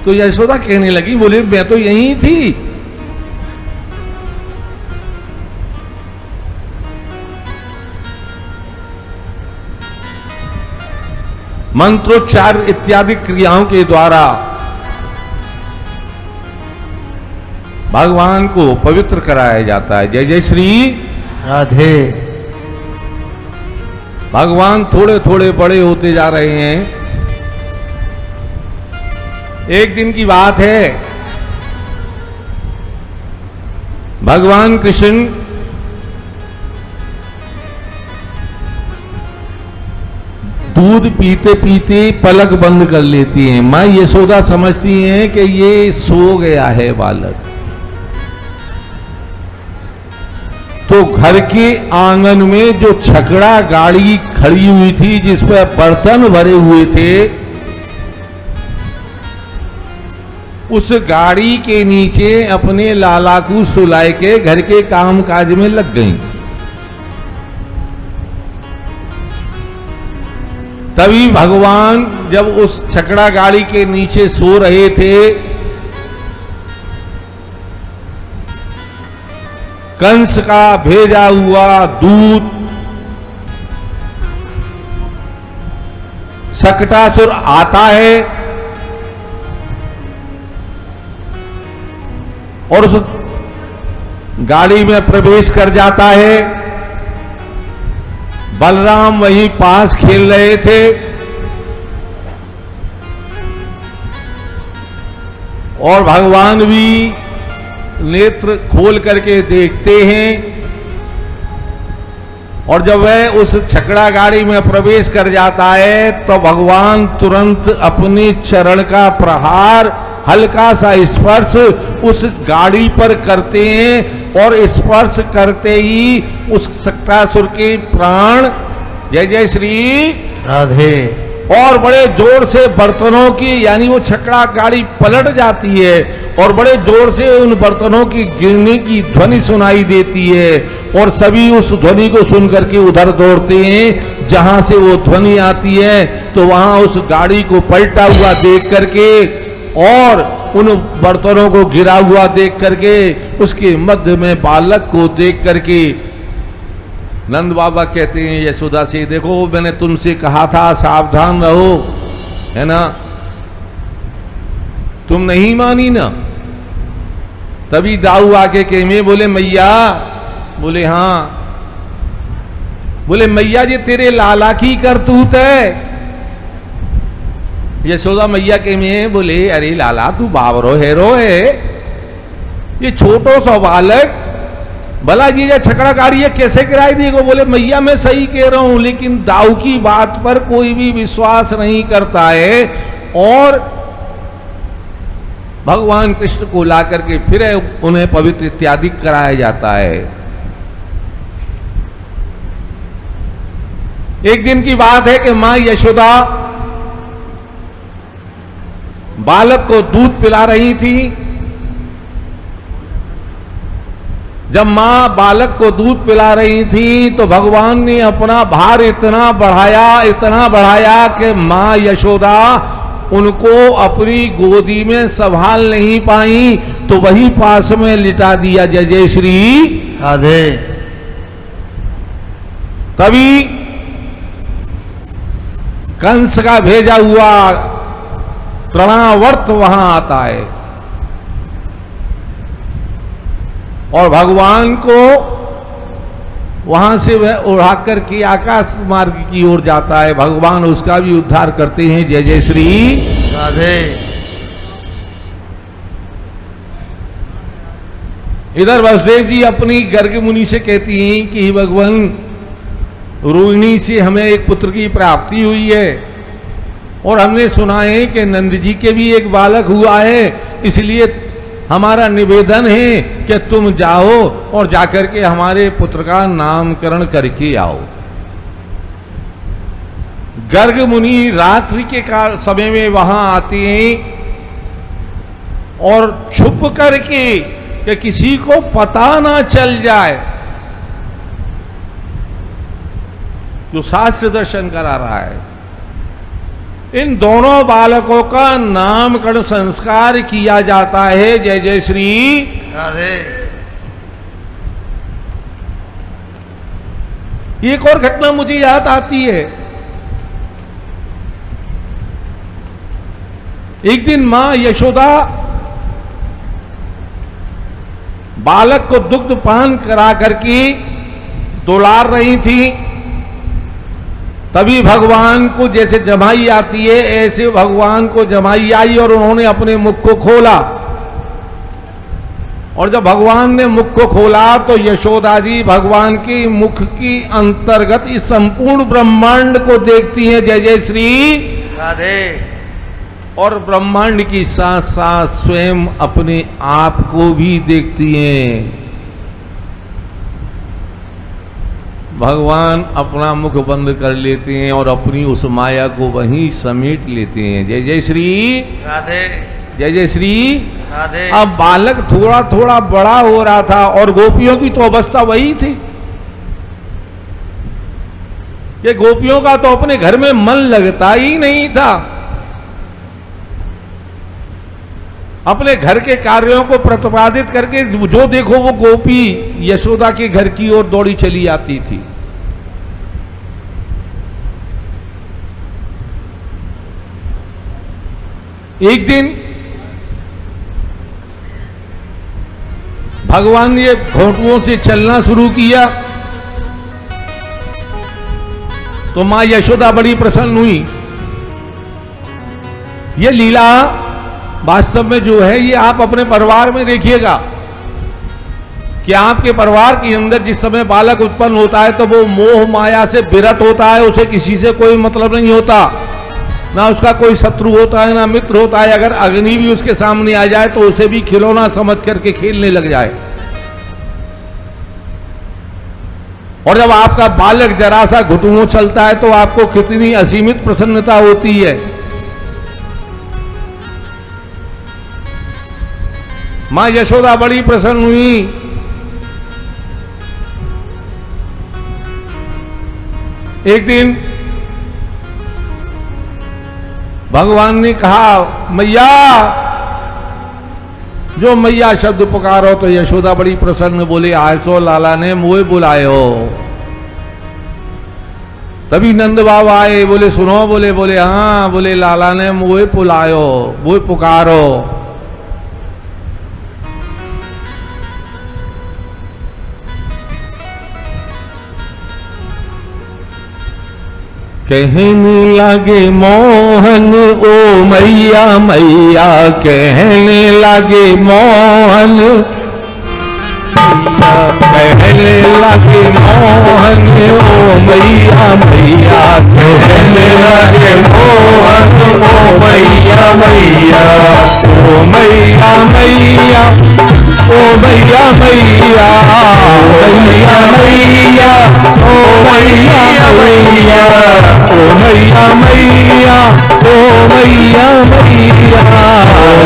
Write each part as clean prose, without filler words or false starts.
तो यशोदा कहने लगी, बोले मैं तो यहीं थी। मंत्रोच्चार इत्यादि क्रियाओं के द्वारा भगवान को पवित्र कराया जाता है। जय जय श्री राधे। भगवान थोड़े थोड़े बड़े होते जा रहे हैं। एक दिन की बात है, भगवान कृष्ण दूध पीते पीते पलक बंद कर लेती हैं। मां यशोदा समझती हैं कि ये सो गया है बालक। तो घर के आंगन में जो छकड़ा गाड़ी खड़ी हुई थी जिस पर बर्तन भरे हुए थे, उस गाड़ी के नीचे अपने लाला को सुलाए के घर के काम काज में लग गईं। तभी भगवान जब उस छकड़ा गाड़ी के नीचे सो रहे थे, कंस का भेजा हुआ दूत शकटासुर आता है और उस गाड़ी में प्रवेश कर जाता है। बलराम वहीं पास खेल रहे थे और भगवान भी नेत्र खोल करके देखते हैं। और जब वह उस छकड़ा गाड़ी में प्रवेश कर जाता है तो भगवान तुरंत अपने चरण का प्रहार, हल्का सा स्पर्श उस गाड़ी पर करते हैं और स्पर्श करते ही उस शकटासुर के प्राण, जय जय श्री राधे, और बड़े जोर से बर्तनों की, यानी वो छकड़ा गाड़ी पलट जाती है और बड़े जोर से उन बर्तनों की गिरने की ध्वनि सुनाई देती है और सभी उस ध्वनि को सुनकर के उधर दौड़ते हैं जहां से वो ध्वनि आती है। तो वहां उस गाड़ी को पलटा हुआ देख करके और उन बर्तनों को गिरा हुआ देख करके, उसके मध्य में बालक को देख करके नंद बाबा कहते हैं यशोदा से, देखो मैंने तुमसे कहा था सावधान रहो, है ना, तुम नहीं मानी ना। तभी दाऊ आके कहे में बोले मैया, बोले हाँ, बोले मैया ये तेरे लाला की करतूत है। यशोदा मैया के में बोले अरे लाला तू बावरो हेरो है, ये छोटो सा बालक भला जी या छकड़ा गाड़ी है कैसे गिराई देगा। बोले मैया मैं सही कह रहा हूं, लेकिन दाऊ की बात पर कोई भी विश्वास नहीं करता है। और भगवान कृष्ण को ला करके फिर उन्हें पवित्र इत्यादि कराया जाता है। एक दिन की बात है कि मां यशोदा बालक को दूध पिला रही थी। जब मां बालक को दूध पिला रही थी तो भगवान ने अपना भार इतना बढ़ाया कि मां यशोदा उनको अपनी गोदी में संभाल नहीं पाई, तो वही पास में लिटा दिया। जय जय श्री राधे। तभी कंस का भेजा हुआ तृणावर्त वहां आता है और भगवान को वहां से वह उड़ाकर के आकाश मार्ग की ओर जाता है। भगवान उसका भी उद्धार करते हैं। जय जय श्री राधे। इधर वसुदेव जी अपनी गर्ग मुनि से कहती हैं कि भगवान रोहिणी से हमें एक पुत्र की प्राप्ति हुई है और हमने सुना है कि नंद जी के भी एक बालक हुआ है, इसलिए हमारा निवेदन है कि तुम जाओ और जाकर के हमारे पुत्र का नामकरण करके आओ। गर्ग मुनि रात्रि के समय में वहां आते हैं और छुप करके कि किसी को पता ना चल जाए जो शास्त्र दर्शन करा रहा है। इन दोनों बालकों का नामकरण संस्कार किया जाता है। जय जय श्री राधे। एक और घटना मुझे याद आती है। एक दिन मां यशोदा बालक को दुग्ध पान करा करके दुलार रही थी। तभी भगवान को जैसे जमाई आती है ऐसे भगवान को जमाई आई और उन्होंने अपने मुख को खोला। और जब भगवान ने मुख को खोला तो यशोदा जी भगवान के मुख की अंतर्गत इस संपूर्ण ब्रह्मांड को देखती हैं। जय जय श्री राधे। और ब्रह्मांड की साथ साथ स्वयं अपने आप को भी देखती हैं। भगवान अपना मुख बंद कर लेते हैं और अपनी उस माया को वहीं समेट लेते हैं। जय जय श्री राधे। जय जय श्री राधे। अब बालक थोड़ा थोड़ा बड़ा हो रहा था और गोपियों की तो अवस्था वही थी कि गोपियों का तो अपने घर में मन लगता ही नहीं था। अपने घर के कार्यों को प्रतिपादित करके जो देखो वो गोपी यशोदा के घर की ओर दौड़ी चली आती थी। एक दिन भगवान ने घोटुओं से चलना शुरू किया तो मां यशोदा बड़ी प्रसन्न हुई। ये लीला वास्तव में जो है ये आप अपने परिवार में देखिएगा कि आपके परिवार के अंदर जिस समय बालक उत्पन्न होता है तो वो मोह माया से विरत होता है। उसे किसी से कोई मतलब नहीं होता, ना उसका कोई शत्रु होता है ना मित्र होता है। अगर अग्नि भी उसके सामने आ जाए तो उसे भी खिलौना समझ करके खेलने लग जाए। और जब आपका बालक जरा सा घुटुओं चलता है तो आपको कितनी असीमित प्रसन्नता होती है। मां यशोदा बड़ी प्रसन्न हुई। एक दिन भगवान ने कहा मैया, जो मैया शब्द पुकारो तो यशोदा बड़ी प्रसन्न बोले आज तो लाला ने मुझे बुलायो। तभी नंद बाबा आए, बोले सुनो, बोले बोले हाँ, बोले लाला ने मुझे बुलायो, वो पुकारो। कहने लगे मोहन ओ मैया मैया, कहने लगे मोहन, कहने लगे मोहन ओ मैया मैया, कहने लगे मोहन ओ मैया मैया, ओ मैया मैया, ओ मैया मैया, मैया मैया, ओ मैया मैया, ओ मैया मैया, ओ मैया मैया,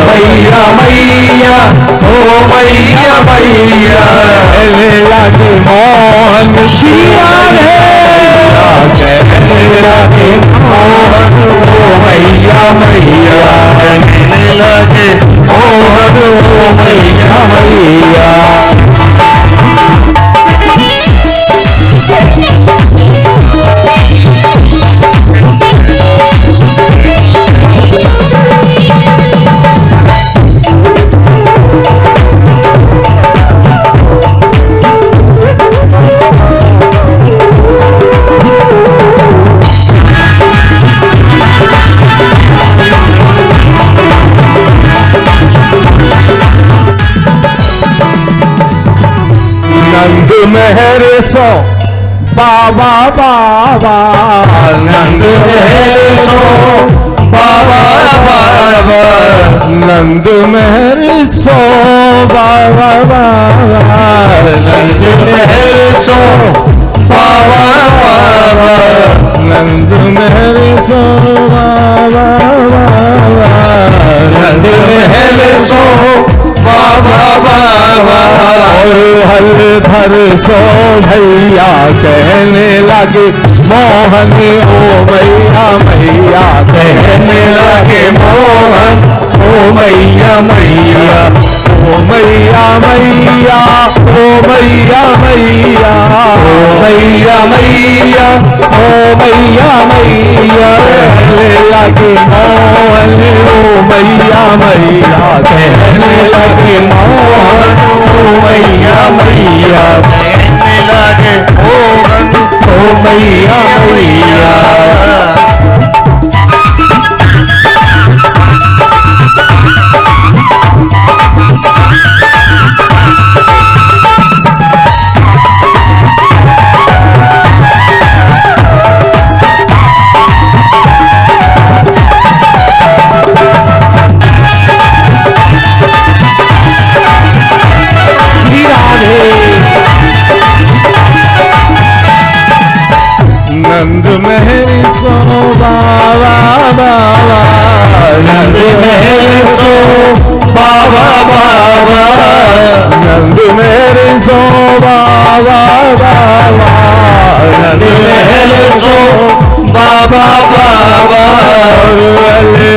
मैया मैया, ओ मैया मैया, कहने लगे मोहन सिया रे, कहने लगे मोहन ओ मैया मैया, कहने लगे मोहन ओ मैया मैया। नंद मेहर सो बाबा बाबा, नंद मेहर सो बाबा बाबा, नंद मेहर सो बाबा बाबा, नंद मेहर सो बाबा बाबा, नंद मेहर सो बाबा बाबा, नंद मेहर सो बाबा बाबा। और हल भर सो भैया कहने लगे मोहन ओ मैया मैया कहने लगे मोहन ओ मैया मैया ओ मैया मैया ओ मैया मैया ओ मैया मैया ओ मैया मैया कहने लगे मोहन ओ मैया मैया कहने लगे मोहन ओ मैया मैया कहने लगे मोहन ओ मैया मैया नंद महल सो बाबा बाबा नंद महल सो बाबा बाबा नंद महल सो बाबा बाबा नंद महल सो बाबा बाबा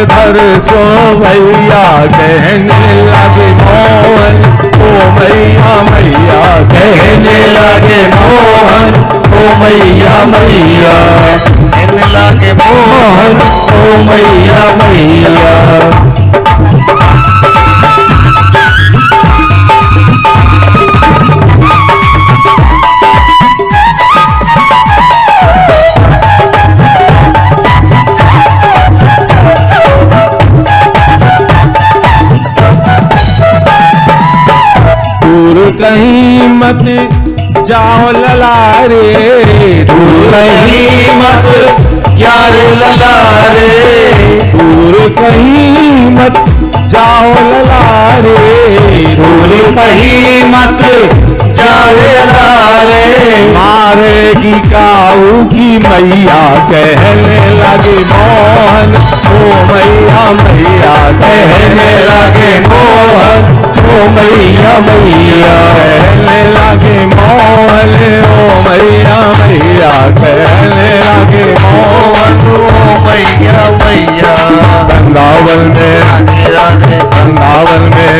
धर सो भैया कहने लगे मोहन ओ मैया मैया कहने लगे मोहन ओ मैया मैया कहने लगे मोहन ओ मैया मैया दूर कहीं मत जाओ लला रे दूर कहीं मत जाओ लला रे दूर कहीं मत जाओ लला रे दूर कहीं मत जाओ लला रे मारेगी काऊ की मैया कहने लगे मोहन ओ मैया मैया कहने लगे मोहन ओ मैया मैया कहने लगे मोहन ओ मैया मैया कहने लगे मोहन ओ मैया मैया वृंदावन में राधे राधे वृंदावन में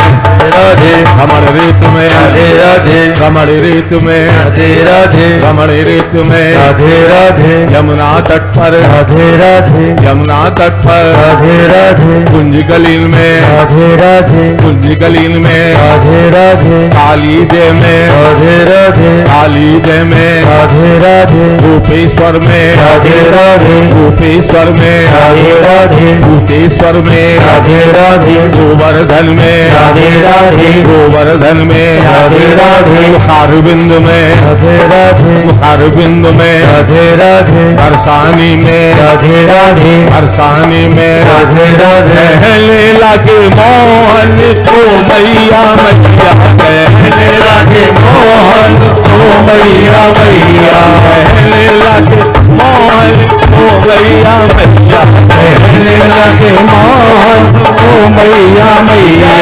राधे रमण ऋतु में राधे राधे रमण ऋतु में राधे राधे रमण ऋतु में राधे राधे यमुना तट पर राधे राधे यमुना तट पर राधे राधे कुंज गलील में राधे राधे कुंज गलील में राधे राधे काली दे में राधे राधे काली दे में राधे राधे रूपेश्वर में राधे राधे रूपेश्वर में राधे राधे भूतेश्वर में राधे राधे गोवर्धन में राधे राधे गोवर्धन में राधे राधे मुखारबिंद में राधे राधे मुखारबिंद में राधे राधे बरसानी में राधे राधे बरसानी में राधे राधे कहने लगे मोहन ओ मैया मैया कहने लगे मोहन ओ मैया मैया कहने लगे मोहन ओ मैया मैया कहने लगे मोहन ओ मैया मैया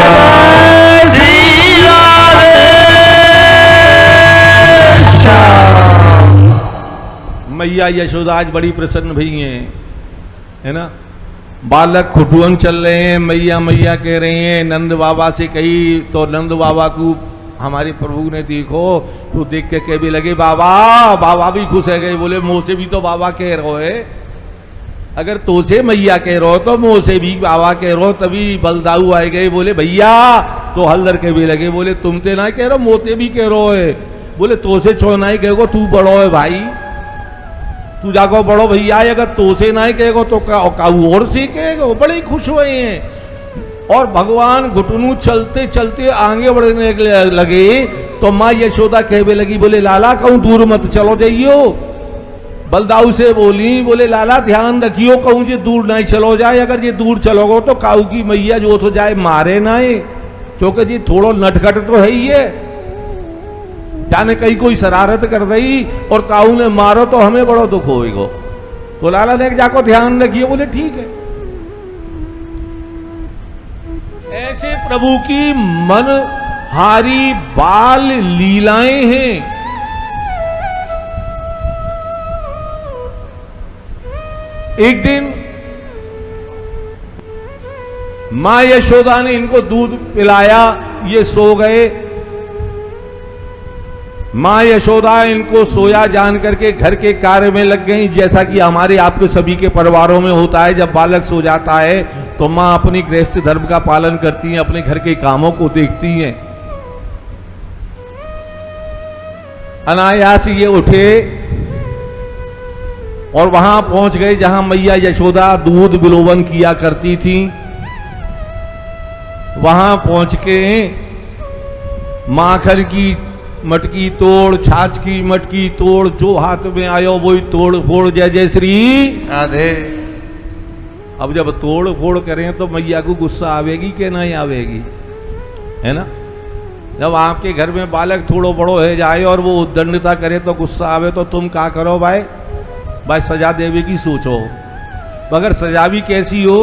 श्री मैया यशोदा आज बड़ी प्रसन्न भई हैं, है ना। बालक खुटुअन चल रहे हैं, मैया मैया कह रहे हैं। नंद बाबा से कही तो नंद बाबा को हमारे प्रभु ने देखो तो देख के कह भी लगे बाबा, बाबा भी खुश है गए, बोले मुँह से भी तो बाबा कह रहे है, अगर तो से मैया कह रहे हो तो मुँह से भी बाबा कह रहे हो। तभी बलदाऊ आए गए, बोले भैया तो हल्दर के भी लगे, बोले तुम ते ना कह रहे हो मोते भी कह रहे है, बोले तो से छोड़ना ही कहो तू बड़ो है भाई, तू जाको बड़ो भैया, अगर तो से ना कहेगो तो काऊ और से कहेगो। बड़े खुश हुए हैं। और भगवान घुटनू चलते चलते आगे बढ़ने लगे तो माँ यशोदा कहने लगी, बोले लाला कहूँ दूर मत चलो जाइयो। बलदाऊ से बोली, बोले लाला ध्यान रखियो कहूँ जे दूर नहीं चलो जाए, अगर ये दूर चलोगो तो काऊ की मैया जो तो जाए मारे ना, क्योंकि जी थोड़ो नटखट तो है ही है, जाने कहीं कोई शरारत कर दी और काऊ ने मारो तो हमें बड़ो दुख होएगो। तो लाला ने जाको ध्यान रखिए, बोले ठीक है। ऐसे प्रभु की मन हारी बाल लीलाएं हैं। एक दिन मां यशोदा ने इनको दूध पिलाया, ये सो गए। मां यशोदा इनको सोया जान करके घर के कार्य में लग गई, जैसा कि हमारे आपके सभी के परिवारों में होता है। जब बालक सो जाता है तो मां अपनी गृहस्थ धर्म का पालन करती हैं, अपने घर के कामों को देखती हैं। अनायास ये उठे और वहां पहुंच गए जहां मैया यशोदा दूध विलोवन किया करती थी। वहां पहुंच के माखन की मटकी तोड़, छाछ की मटकी तोड़, जो हाथ में आयो वही तोड़ फोड़, जय जय श्री राधे। अब जब तोड़ फोड़ करें तो मैया को गुस्सा आवेगी कि नहीं आवेगी, है ना। जब आपके घर में बालक थोड़ो बड़ो है जाए और वो उद्दंडता करे तो गुस्सा आवे, तो तुम क्या करो भाई? भाई सजा देवे की सोचो। मगर सजा भी कैसी हो?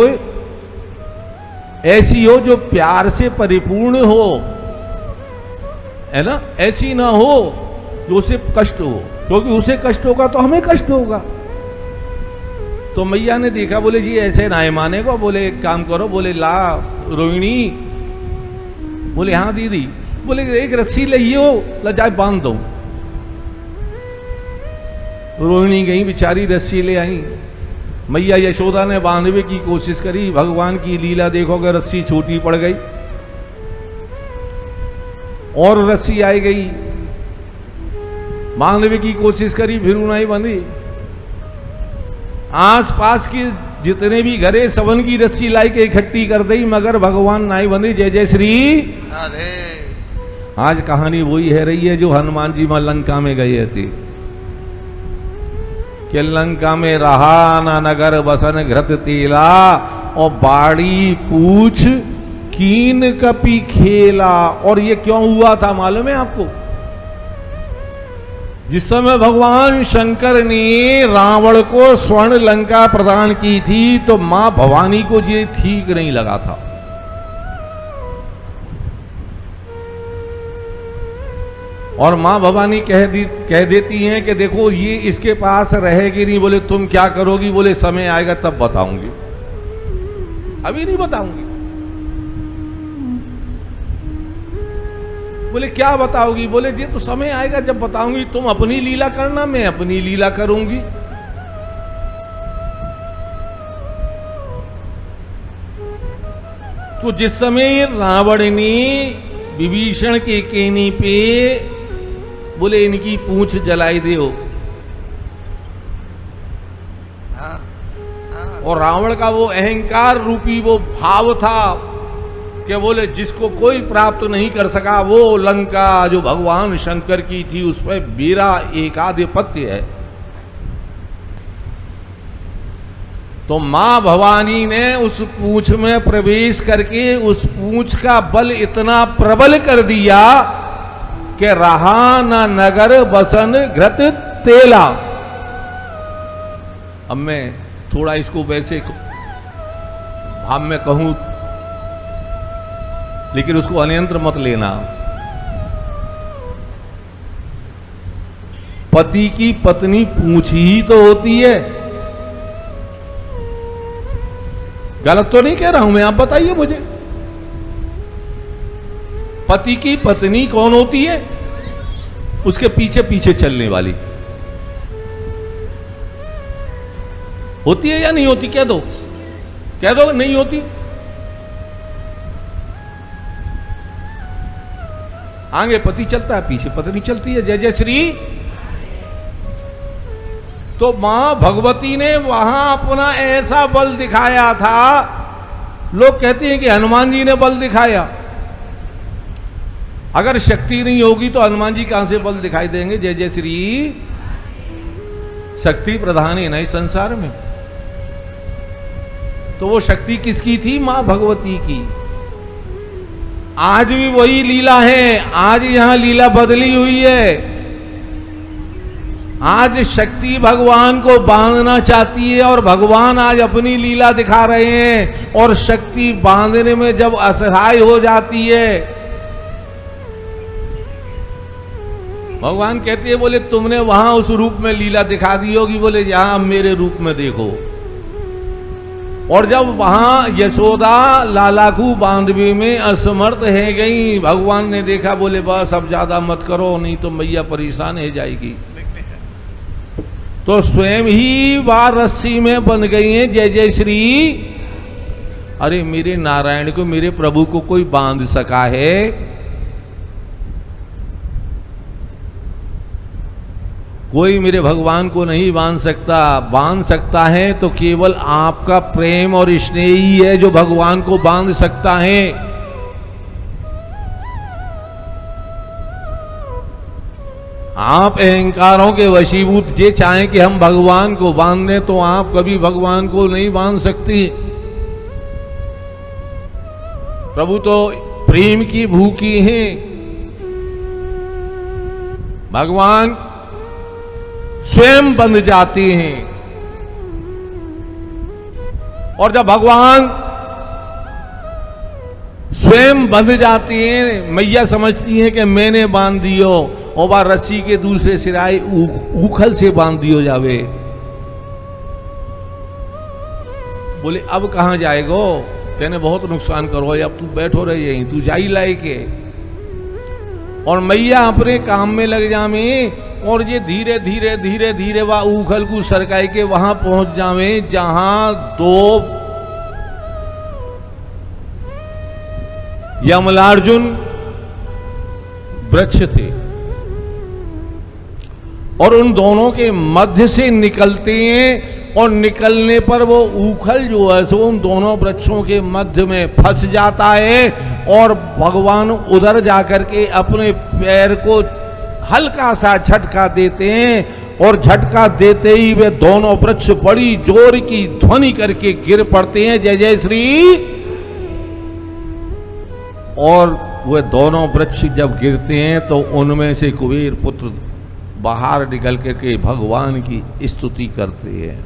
ऐसी हो जो प्यार से परिपूर्ण हो, है ना। ऐसी ना हो जो उसे कष्ट हो, क्योंकि उसे कष्ट होगा तो हमें कष्ट होगा। तो मैया ने देखा, बोले जी ऐसे ना माने को। बोले एक काम करो, बोले ला रोहिणी। बोले हाँ दीदी। बोले एक रस्सी लियो, ला जाए बांध दो। रोहिणी गई बेचारी, रस्सी ले आई। मैया यशोदा ने बांधने की कोशिश करी। भगवान की लीला देखोगे, रस्सी छोटी पड़ गई और रस्सी आई गई। बांधने की कोशिश करी, फिर नहीं बंधी। आस पास के जितने भी घरे सबन की रस्सी लाई के इकट्ठी कर दी, मगर भगवान नहीं बंधी। जय जय श्री राधे। आज कहानी वही है रही है जो हनुमान जी लंका में गए थे कि लंका में रहा ना नगर बसन घृत तेला, और बाड़ी पूछ कीन कपी खेला। और ये क्यों हुआ था मालूम है आपको? जिस समय भगवान शंकर ने रावण को स्वर्ण लंका प्रदान की थी, तो मां भवानी को ये ठीक नहीं लगा था। और मां भवानी कह देती हैं कि देखो ये इसके पास रहेगी नहीं। बोले तुम क्या करोगी? बोले समय आएगा तब बताऊंगी, अभी नहीं बताऊंगी। बोले क्या बताओगी? बोले ये तो समय आएगा जब बताऊंगी। तुम अपनी लीला करना, मैं अपनी लीला करूंगी। तो जिस समय रावण ने विभीषण के कहने पे बोले इनकी पूंछ जलाई दो, और रावण का वो अहंकार रूपी वो भाव था कि बोले जिसको कोई प्राप्त नहीं कर सका, वो लंका जो भगवान शंकर की थी उस पर मेरा एकाधिपत्य है। तो मां भवानी ने उस पूंछ में प्रवेश करके उस पूंछ का बल इतना प्रबल कर दिया कि रहा ना नगर बसन घृत तेला। अब मैं थोड़ा इसको वैसे भाव में कहूं, लेकिन उसको अन्यंत्र मत लेना। पति की पत्नी पूंछ ही तो होती है। गलत तो नहीं कह रहा हूं मैं, आप बताइए मुझे। पति की पत्नी कौन होती है? उसके पीछे पीछे चलने वाली होती है या नहीं होती? कह दो, कह दो नहीं होती। आगे पति चलता है, पीछे पत्नी चलती है। जय जय श्री। तो मां भगवती ने वहां अपना ऐसा बल दिखाया था। लोग कहते हैं कि हनुमान जी ने बल दिखाया। अगर शक्ति नहीं होगी तो हनुमान जी कहां से बल दिखाई देंगे? जय जय श्री। शक्ति प्रधान है ना इस संसार में। तो वो शक्ति किसकी थी? मां भगवती की। आज भी वही लीला है। आज यहां लीला बदली हुई है। आज शक्ति भगवान को बांधना चाहती है और भगवान आज अपनी लीला दिखा रहे हैं। और शक्ति बांधने में जब असहाय हो जाती है, भगवान कहते हैं बोले तुमने वहां उस रूप में लीला दिखा दी होगी, बोले यहां मेरे रूप में देखो। और जब वहां यशोदा लालाकू बांधवे में असमर्थ है गई, भगवान ने देखा, बोले बस अब ज्यादा मत करो नहीं तो मैया परेशान हो जाएगी। तो स्वयं ही वह रस्सी में बन गई हैं। जय जय श्री। अरे मेरे नारायण को, मेरे प्रभु को कोई बांध सका है? कोई मेरे भगवान को नहीं बांध सकता। बांध सकता है तो केवल आपका प्रेम और स्नेह ही है जो भगवान को बांध सकता है। आप अहंकारों के वशीभूत जे चाहें कि हम भगवान को बांध दें, तो आप कभी भगवान को नहीं बांध सकती। प्रभु तो प्रेम की भूखी हैं। भगवान स्वयं बंध जाते हैं। और जब भगवान स्वयं बंध जाती हैं, मैया समझती हैं कि मैंने बांध दियो, और वह रस्सी के दूसरे सिराए उखल से बांध दियो जावे। बोले अब कहां जाएगो? तेने बहुत नुकसान करो, अब तू बैठो रही यहीं, तू जाई लाई के। और मैया अपने काम में लग जावे, और ये धीरे धीरे धीरे धीरे वह उखल को सरकाई के वहां पहुंच जावे जहां दो यमलार्जुन वृक्ष थे, और उन दोनों के मध्य से निकलते हैं। और निकलने पर वो उखल जो है सो उन दोनों वृक्षों के मध्य में फंस जाता है, और भगवान उधर जाकर के अपने पैर को हल्का सा झटका देते हैं, और झटका देते ही वे दोनों वृक्ष बड़ी जोर की ध्वनि करके गिर पड़ते हैं। जय जय श्री। और वे दोनों वृक्ष जब गिरते हैं तो उनमें से कुबेर पुत्र बाहर निकल करके भगवान की स्तुति करते हैं।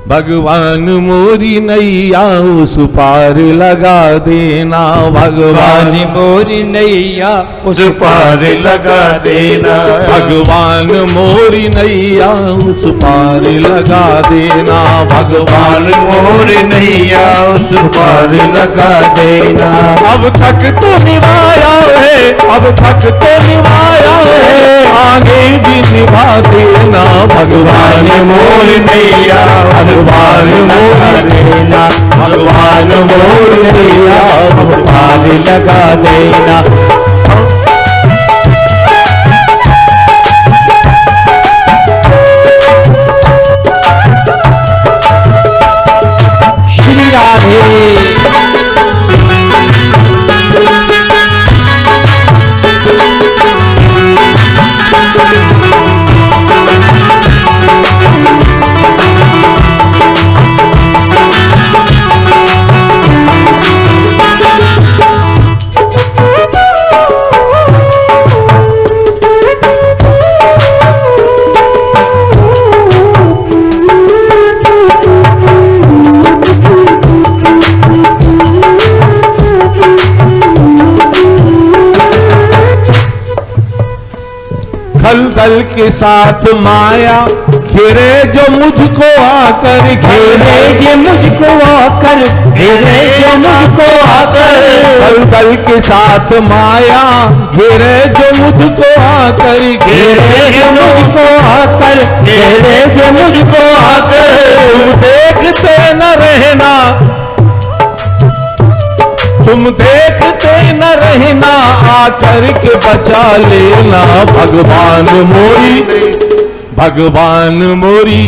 भगवान मोरी नैया उस पार लगा देना, भगवान मोरी नैया उस पार लगा देना, भगवान मोरी नैया उस पार लगा देना, भगवान मोरी नैया उस पार लगा देना। अब तक तो निभाया है, अब तक तो निभाया है, आगे भी निभा देना, भगवान मोरी नैया भगवान मोर देना, भगवान मोर नैया उस पार लगा देना। श्री राधे। दल के साथ माया घेरे जो मुझको आकर, घेरे जो मुझको आकर, घेरे जो मुझको आकर, दल के साथ माया घेरे जो मुझको आकर, घेरे जो मुझको आकर, घेरे जो मुझको आकर। तुम देखते न रहना, तुम देखते न रहना, आकर के बचा लेना, भगवान मोरी, भगवान मोरी,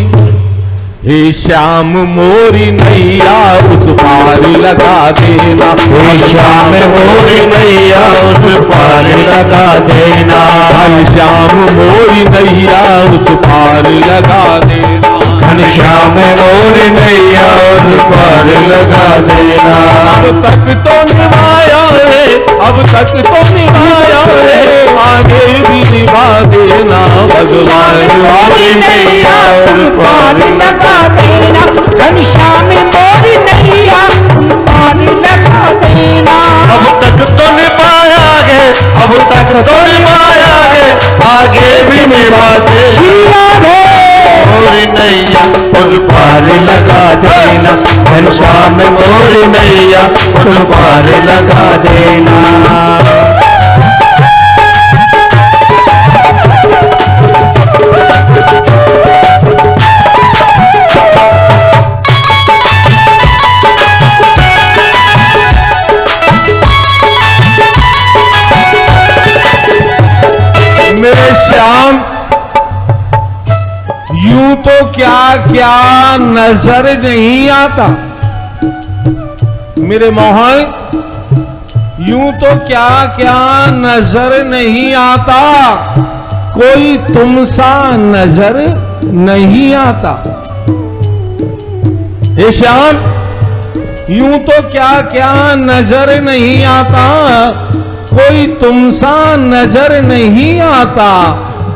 हे श्याम मोरी नैया उस पार लगा देना, हे श्याम मोरी नैया उस पार लगा देना, हे श्याम मोरी नैया उस पार लगा देना, घनश्याम मोरी नैया उस पार लगा देना। अब तक तो निभाया है, अब तक तो निभाया है, आगे भी निभा देना, भगवान मोरी नैया उस पार लगा देना, घनश्याम मोरी नैया उस पार लगा देना। अब तक तो निभाया है, अब तक तो निभाया है, आगे भी निभा देना। मोरी नैया उन पार लगा देना, घनश्याम मोरी नैया उन पार लगा देना। मेरे श्याम, यूं तो क्या क्या नजर नहीं आता। मेरे मोहन, यूं तो क्या क्या नजर नहीं आता, कोई तुम सा नजर नहीं आता। हे श्याम, यूं तो क्या क्या नजर नहीं आता, कोई तुम सा नजर नहीं आता।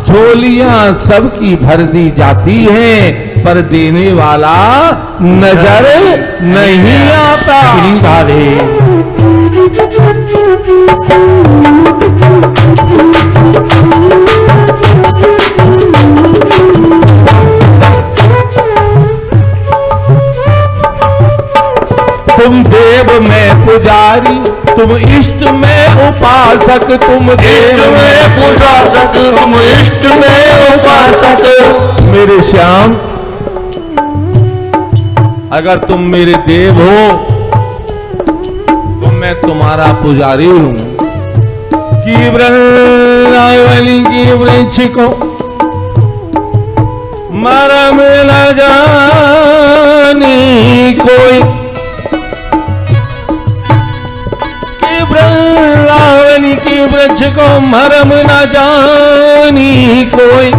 झोलियां सबकी भर दी जाती हैं, पर देने वाला नजर नहीं आता। तुम देव में पुजारी, तुम इष्ट में उपासक, तुम देव में उपासक, तुम इष्ट में उपासक। मेरे श्याम, अगर तुम मेरे देव हो तो मैं तुम्हारा पुजारी हूं। कि वृंदावनी की वृक्ष को मरम न जानी कोई, वृंदावनी की वृक्ष को मरम न जानी कोई,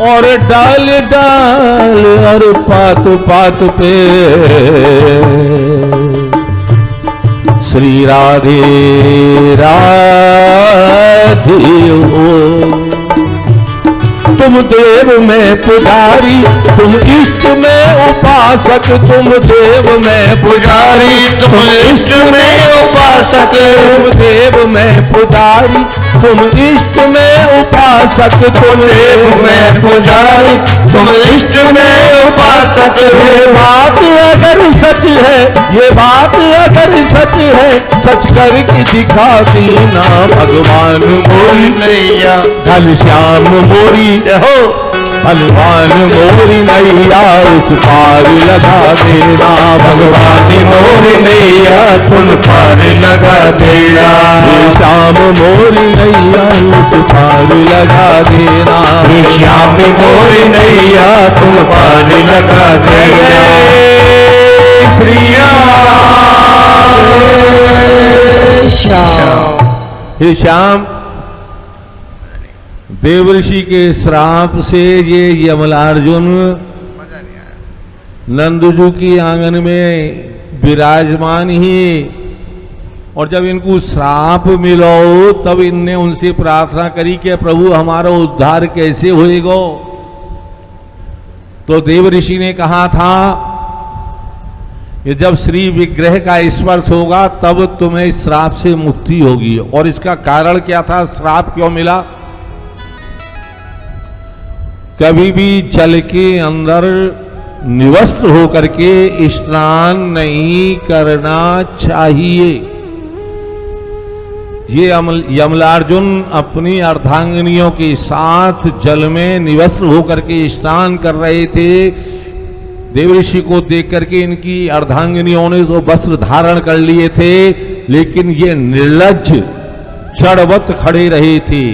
और डाल डाल और पात पात पे श्री राधे राधे हो। तुम देव में पुजारी, तुम इष्ट में उपासक, तुम देव में पुजारी, तुम इष्ट में उपासक। तुम देव में पुजारी, तुम इष्ट में उपासक, तुम देव में पुजारी, तुम इष्ट में उपासक। ये बात अगर सच है, ये बात अगर सच है, सच करके दिखाती ना भगवान मोरी नैया, घनश्याम मोरी हो। भगवान मोरी नैया उस पार लगा देना, भगवान मोरी नैया तुम पार लगा देना। श्याम मोरी नैया उस पार लगा देना, श्याम मोरी नैया तुम पार लगा देना। श्री श्याम। हे श्याम, देवर्षि के श्राप से ये यमलार्जुन नंदजू की आंगन में विराजमान ही, और जब इनको श्राप मिलो तब इनने उनसे प्रार्थना करी कि प्रभु हमारा उद्धार कैसे होएगा। तो देवर्षि ने कहा था कि जब श्री विग्रह का स्पर्श होगा तब तुम्हें इस श्राप से मुक्ति होगी। और इसका कारण क्या था, श्राप क्यों मिला? कभी भी जल के अंदर निवस्त्र होकर के स्नान नहीं करना चाहिए। ये यमलार्जुन अपनी अर्धांगिनियों के साथ जल में निवस्त्र होकर के स्नान कर रहे थे। देवर्षि को देख करके इनकी अर्धांगिनियों ने तो वस्त्र धारण कर लिए थे, लेकिन ये निर्लज्ज जड़वत खड़े रहे थे।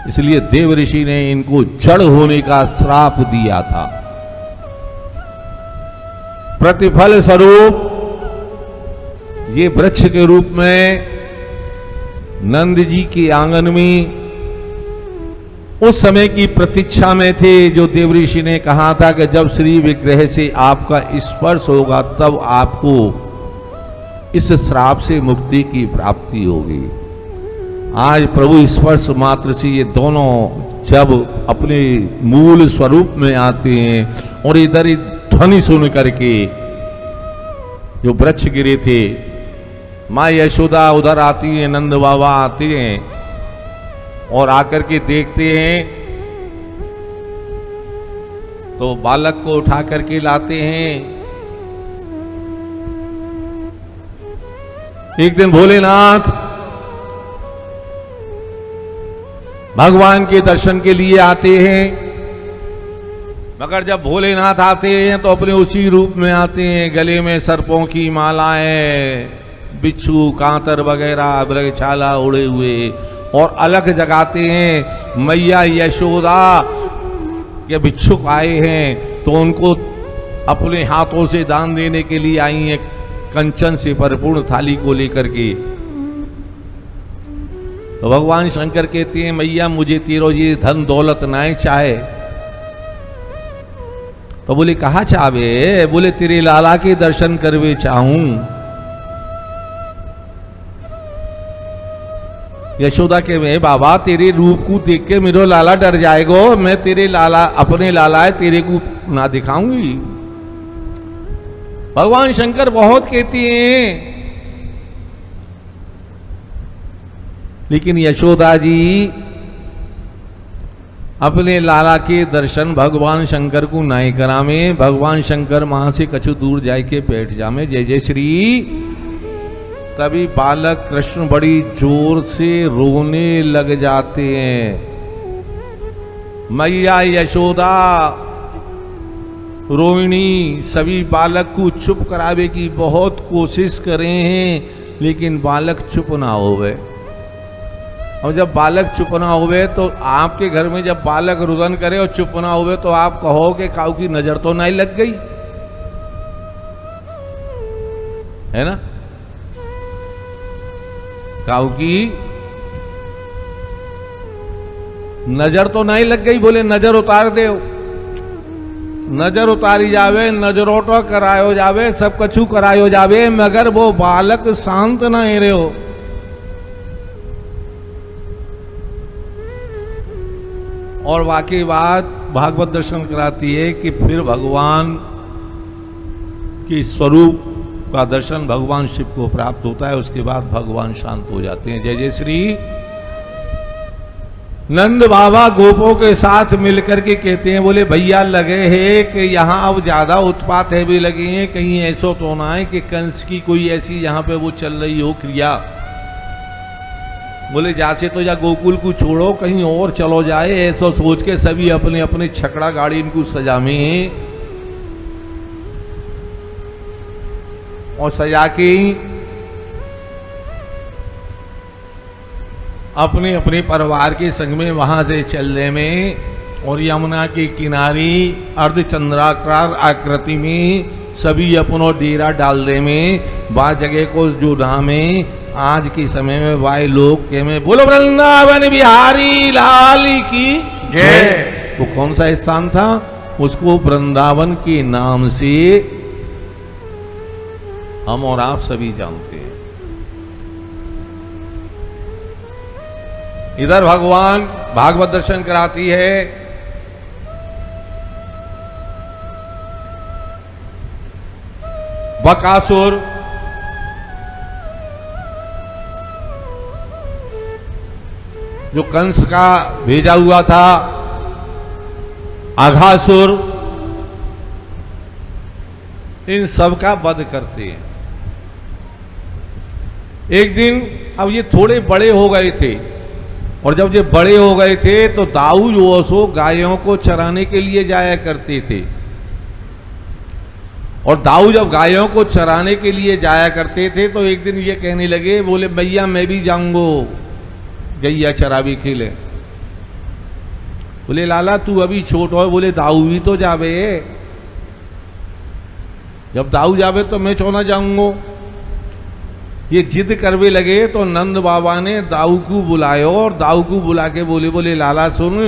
इसलिए देवर्षि ने इनको जड़ होने का श्राप दिया था। प्रतिफल स्वरूप ये वृक्ष के रूप में नंद जी के आंगन में उस समय की प्रतीक्षा में थे, जो देवर्षि ने कहा था कि जब श्री विग्रह से आपका स्पर्श होगा तब आपको इस श्राप से मुक्ति की प्राप्ति होगी। आज प्रभु स्पर्श मात्र से ये दोनों जब अपने मूल स्वरूप में आते हैं और इधर ही ध्वनि सुन करके जो वृक्ष गिरे थे, माँ यशोदा उधर आती है, नंद बाबा आते हैं और आकर के देखते हैं तो बालक को उठा करके लाते हैं। एक दिन भोलेनाथ भगवान के दर्शन के लिए आते हैं, मगर जब भोलेनाथ आते हैं तो अपने उसी रूप में आते हैं, गले में सर्पों की मालाएं, बिच्छू कांतर वगैरह मृगछाला उड़े हुए, और अलग जगाते हैं। मैया यशोदा के भिक्षुक आए हैं तो उनको अपने हाथों से दान देने के लिए आई हैं, कंचन से परिपूर्ण थाली को लेकर के। तो भगवान शंकर कहते हैं, मैया मुझे तेरो ये धन दौलत ना चाहे। तो बोले कहा चाहे? बोले तेरे लाला के दर्शन करवे चाहूं। यशोदा के में बाबा तेरे रूप को देख के मेरा लाला डर जाएगो, मैं तेरे लाला अपने लाला है तेरे को ना दिखाऊंगी। भगवान शंकर बहुत कहते हैं, लेकिन यशोदा जी अपने लाला के दर्शन भगवान शंकर को नहीं करावे। भगवान शंकर वहां से कछु दूर जाके बैठ जामे। जय जय श्री। तभी बालक कृष्ण बड़ी जोर से रोने लग जाते हैं। मैया यशोदा रोहिणी सभी बालक को चुप करावे की बहुत कोशिश करे हैं, लेकिन बालक चुप ना होवे। और जब बालक चुप ना होवे तो आपके घर में जब बालक रुदन करे और चुप ना होवे तो आप कहो कि काऊ की नजर तो नहीं लग गई, है ना? काऊ की नजर तो नहीं लग गई। बोले नजर उतार दे। नजर उतारी जावे, नजरोटो करायो जावे, सब कछु करायो जावे, मगर वो बालक शांत नहीं रहे हो। और वाकई बात भागवत दर्शन कराती है कि फिर भगवान के स्वरूप का दर्शन भगवान शिव को प्राप्त होता है। उसके बाद भगवान शांत हो जाते हैं। जय जय श्री। नंद बाबा गोपों के साथ मिलकर के कहते हैं, बोले भैया लगे हैं कि यहाँ अब ज्यादा उत्पात है भी लगे हैं, कहीं ऐसा तो ना है कि कंस की कोई ऐसी यहाँ पे वो चल रही हो क्रिया। बोले जासे तो या गोकुल को छोड़ो कहीं और चलो जाए, ऐसा सोच के सभी अपने अपने छकड़ा गाड़ी इनको सजामे और सजा के अपने अपने परिवार के संग में वहां से चलने में, और यमुना के किनारे अर्धचंद्राकार आकृति में सभी अपनो डेरा डालने में बा जगह को जो नाम है आज के समय में वाय लोग के में बोलो वृंदावन बिहारी लाल की जय। वो कौन सा स्थान था? उसको वृंदावन के नाम से हम और आप सभी जानते हैं। इधर भगवान भागवत दर्शन कराती है। बकासुर जो कंस का भेजा हुआ था, अघासुर, इन सब का वध करते हैं। एक दिन अब ये थोड़े बड़े हो गए थे, और जब ये बड़े हो गए थे तो दाऊ जो सो गायों को चराने के लिए जाया करते थे। और दाऊ जब गायों को चराने के लिए जाया करते थे तो एक दिन ये कहने लगे, बोले भैया मैं भी जाऊंगो गैया चरावी खेले। बोले लाला तू अभी छोट हो। बोले दाऊ भी तो जावे, जब दाऊ जावे तो मैं चौना जाऊंगो। ये जिद करवे लगे तो नंद बाबा ने दाऊ को बुलायो, और दाऊ को बुला के बोले, बोले लाला सुन,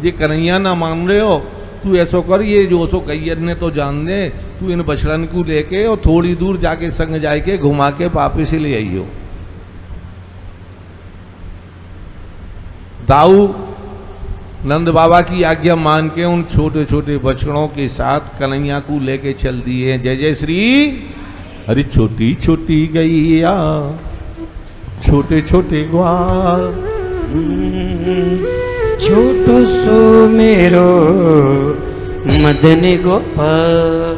ये कन्हैया ना मान रहे हो, तू ऐसो कर, ये जो सो गैयर ने तो जान दे, तू इन बछड़न को लेके और थोड़ी दूर जाके संग जाके घुमा के वापिस ले आइयो। दाऊ नंद बाबा की आज्ञा मान के उन छोटे छोटे बछड़ों के साथ कन्हैया को लेके चल दिए। जय जय श्री। अरे छोटी छोटी गैया छोटे छोटे ग्वाल, छोटो सो मेरो मदन गोपाल।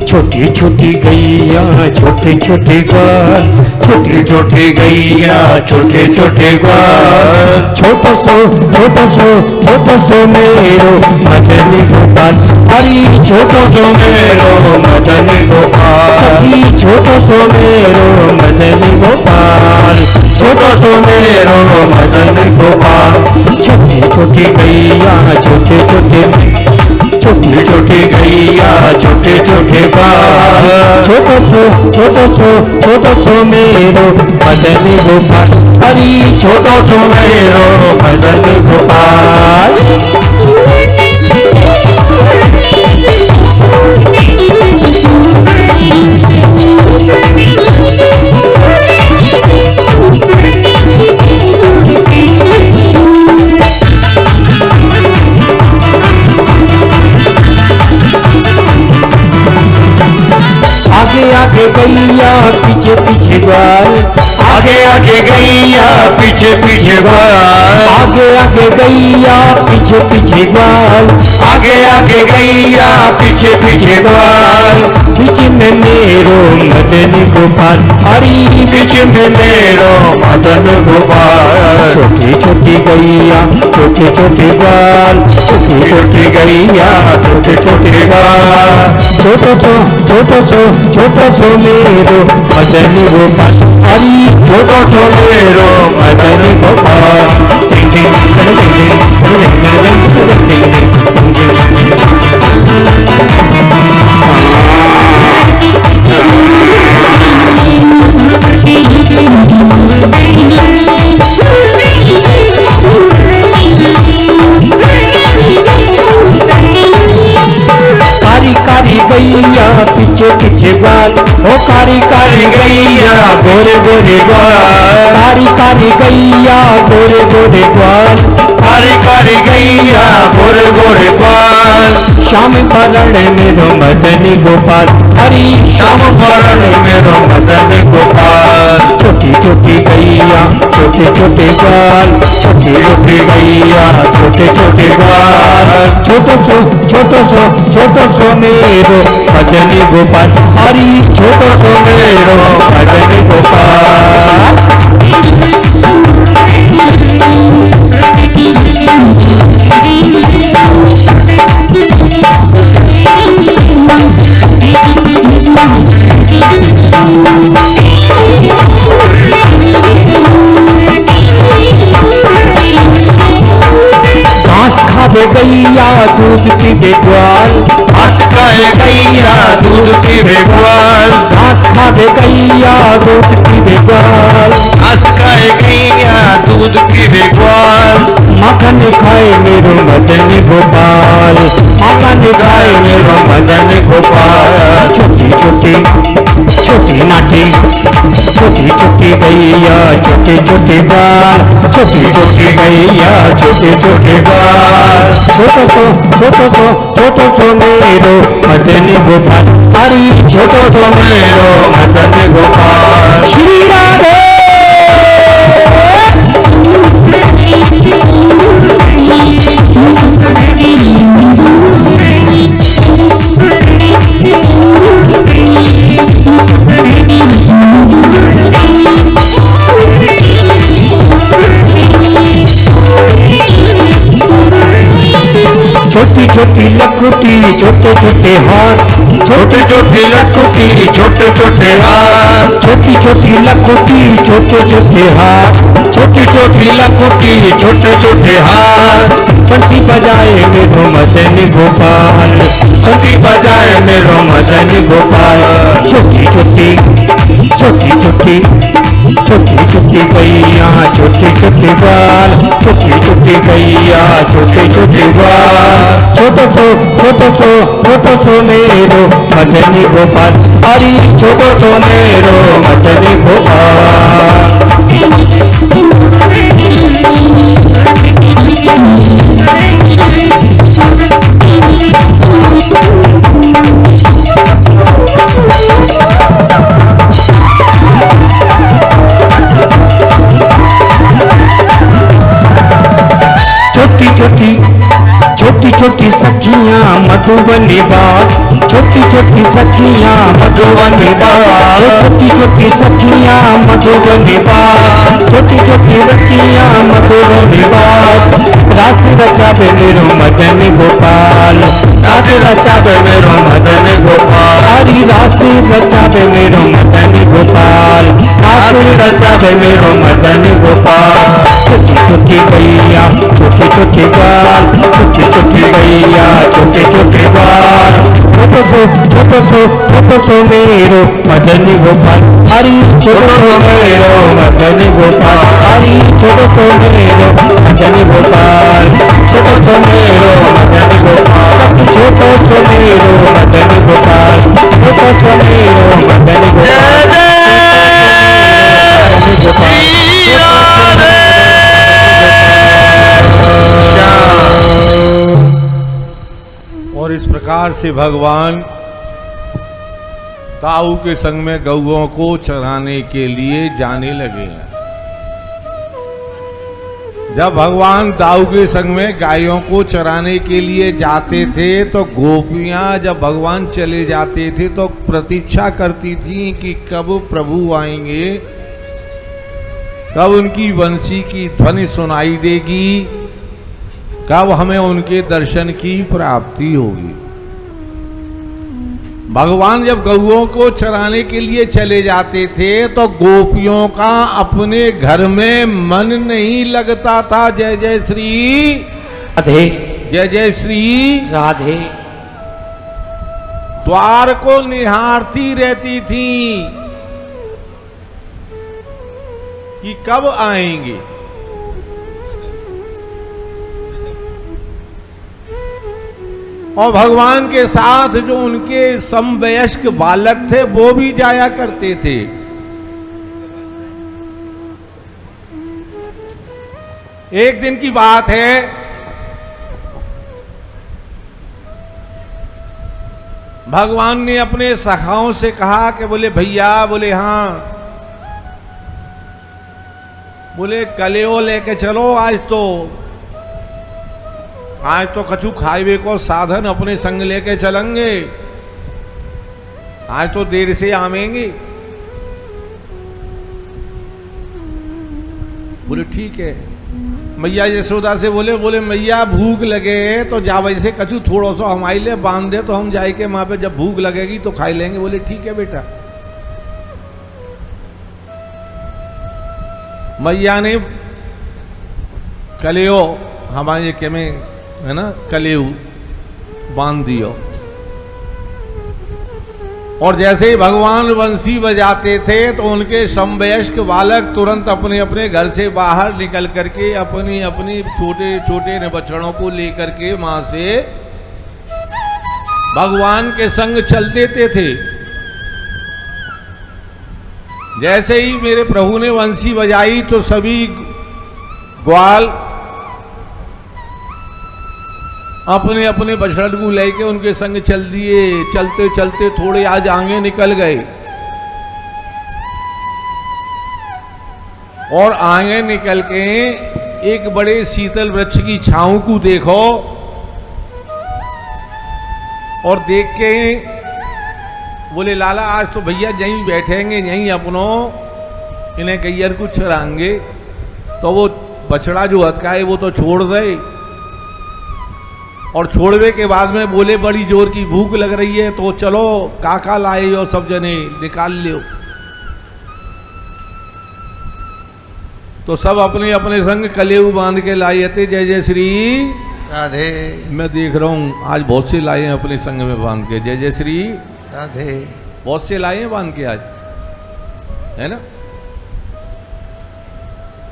छोटी छोटी गैया छोटे छोटे ग्वाल, छोटी छोटी गैया छोटे छोटे ग्वाल। छोटो सो मेरो मदन गोपाल, हरी छोटो सो मेरो मदन गोपाल, छोटो सो मेरो मदन गोपाल, छोटो सो मेरो मदन गोपाल। छोटी छोटी गैया छोटे छोटी गैया छोटे छोटे बाल, छोटो सो मेरो मदन गोपाल, हरी छोटो सो मेरो मदन गोपाल। आगे गैया पीछे पीछे ग्वाल, आगे आगे गैया पीछे पीछे ग्वाल, आगे आगे गैया पीछे पीछे ग्वाल, आगे आगे गैया पीछे पीछे ग्वाल। बीच में मेरो मदन गोपाल, हरी बीच में मेरो मदन गोपाल। छोटी छोटी गैया छोटे छोटे ग्वाल, छोटी छोटी गैया छोटे छोटे ग्वाल। छोटो सो मेरो मदन गोपाल, हरी छोटो सो मेरो मदन गोपाल। गैया पीछे पीछे ग्वाल, ओ कारी कारी गैया गोरे गोरे ग्वाल, कारी कारी गैया गोरे गोरे ग्वाल, कारी कारी गैया गोरे गोरे ग्वाल। श्याम भरण मेरो मदन गोपाल, हरी श्याम भरण मेरो मदन गोपाल। छोटी छोटी गैया छोटे छोटे ग्वाल, छोटी छोटी गैया छोटे छोटे ग्वाल। छोटो सो मेरो मदन गोपाल, हरी छोटो सो मेरो मदन गोपाल। घास खावे गैया दूध पीवे ग्वाल, घास खाए गैया दूध पीवे ग्वाल, घास खावे गैया दूध पीवे ग्वाल, घास खाए गैया दूध पीवे ग्वाल। माखन खाए मेरो मदन गोपाल, माखन खाए मेरो मदन गोपाल। छोटी नाटी छोटी गैया छोटे छोटे बाल, छोटी गैया छोटे छोटे बाल। छोटो सो मेरो मदन गोपाल, हरी छोटो सो मेरो मदन गोपाल। श्री राधे छोटी छोटी लकुटी छोटे छोटे हाथ, छोटे छोटे लकुटी छोटे छोटे हाथ, छोटी छोटी लकुटी छोटे छोटे हाथ, छोटी छोटी लकुटी छोटे छोटे हाथ। बंसी बजाए मेरो मदन गोपाल, बंसी बजाए मेरो मदन गोपाल। छोटी छोटी छोटी छोटी गैया छोटे छोटे बाल, छोटी छोटी गैया छोटे छोटे बाल, छोटो सो मेरो मदनी गोपाल, हरी छोटो सो मेरो मदनी गोपाल। छोटी छोटी सखियां मधुबनी बात, छोटी छोटी सखियां मधुबनी बात, छोटी छोटी सखियां मधुबनी बात, छोटी छोटी सखियां मधुबनी बात। रास रचावे मेरो मदन गोपाल, रास रचावे मेरो मदन गोपाल, हरी रास रचावे मेरो मदन गोपाल, रास रचावे मेरो मदन गोपाल। छोटी छोटी गैया छोटे छोटे बाल, छोटी छोटी गैया छोटे छोटे बाल, छोटो सो मेरो मदनी गोपाल, हरी छोटो सो मेरो मदनी गोपाल, हरी छोटो सो मेरो मदनी गोपाल, छोटो सो मेरो मदनी गोपाल, छोटो सो मेरो मदनी गोपाल, छोटो सो मेरो मदनी गोपाल। और इस प्रकार से भगवान ताऊ के संग में गौओं को चराने के लिए जाने लगे हैं। जब भगवान ताऊ के संग में गायों को चराने के लिए जाते थे तो गोपियां जब भगवान चले जाते थे तो प्रतीक्षा करती थी कि कब प्रभु आएंगे, कब उनकी बंसी की ध्वनि सुनाई देगी, कब हमें उनके दर्शन की प्राप्ति होगी। भगवान जब गौओं को चराने के लिए चले जाते थे तो गोपियों का अपने घर में मन नहीं लगता था। जय जय श्री राधे, जय जय श्री राधे। द्वार को निहारती रहती थी कि कब आएंगे। और भगवान के साथ जो उनके समवयस्क बालक थे वो भी जाया करते थे। एक दिन की बात है, भगवान ने अपने सखाओं से कहा कि बोले भैया, बोले हाँ, बोले कलेओ लेके चलो, आज तो कछु खाइबे को साधन अपने संग लेके चलेंगे, आज तो देर से आवेंगे। बोले ठीक है। मैया यशोदा से बोले मैया भूख लगे तो जा वैसे कछु थोड़ा सा हमारे लिए बांध दे तो हम जाए के वहां पे जब भूख लगेगी तो खाई लेंगे। बोले ठीक है बेटा। मैया ने कलेओ हमारे के में है ना, कलेऊ बांध दियो। और जैसे ही भगवान बंसी बजाते थे तो उनके समवयस्क बालक तुरंत अपने अपने घर से बाहर निकल करके अपनी अपनी छोटे छोटे बछड़ों को लेकर के वहां से भगवान के संग चल देते थे। जैसे ही मेरे प्रभु ने बंसी बजाई तो सभी ग्वाल अपने अपने बछड़ को लेके उनके संग चल दिए। चलते चलते थोड़े आज आगे निकल गए और आगे निकल के एक बड़े शीतल वृक्ष की छांव को देखो और देख के बोले लाला आज तो भैया यहीं बैठेंगे, यहीं अपनों इन्हें गैयर को चराएंगे। तो वो बछड़ा जो हथका है वो तो छोड़ गए और छोड़वे के बाद में बोले बड़ी जोर की भूख लग रही है तो चलो काका लाए हो, सब जने निकाल लियो। तो सब अपने अपने संग कलेऊ बांध के लाए थे। जय जय श्री राधे। मैं देख रहा हूं आज बहुत से लाए हैं अपने संग में बांध के। जय जय श्री राधे। बहुत से लाए हैं बांध के आज, है ना।